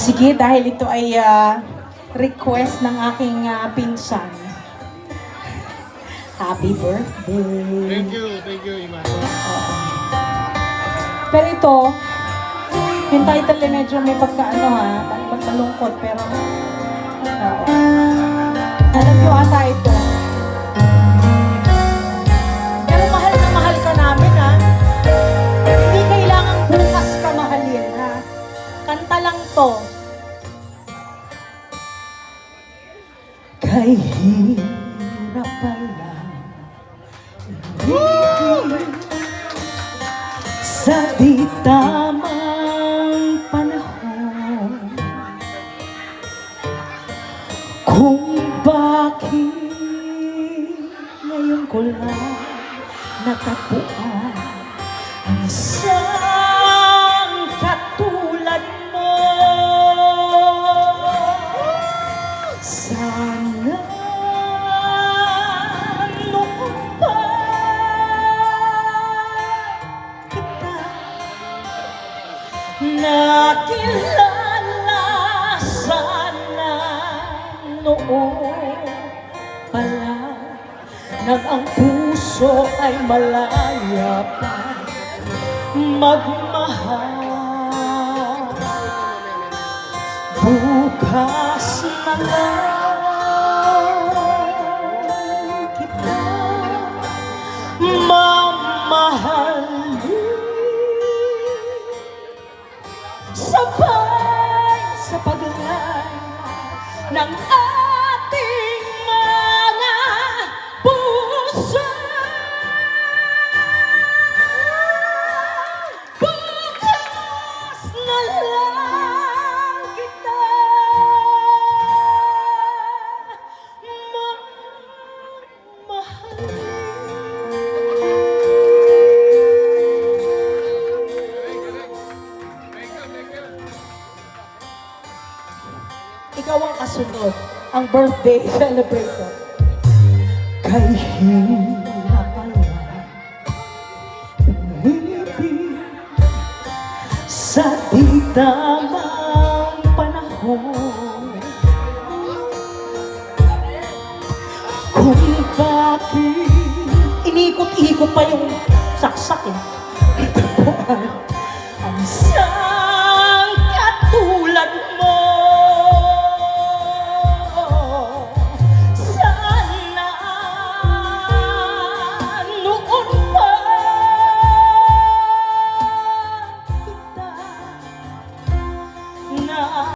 sige, dahil ito ay request ng aking pinsan. Happy birthday. Thank you, Ima. Pero ito, yung title ay medyo may pagkaano malungkot, pero alam nyo ata ito. Pero mahal na mahal ka namin Hindi kailangan bukas ka mahalin Kanta lang to. Kay hirap pala sa di tamang panahon, kung bakit ngayon ko lang natagpuan ang isang katulad mo. Sana noon pa kita nakilala, sana noon pala nang ang puso ay malaya pa magmahal. Bukas na lang kita mamahalin, sabay sa paglay ng ating mga puso. Bukas na lang kita ikaw ang kasunod, ang birthday celebrator. Kay hirap pala umibig sa di tamang panahon, kung bakit inikot-ikot pa yung saksak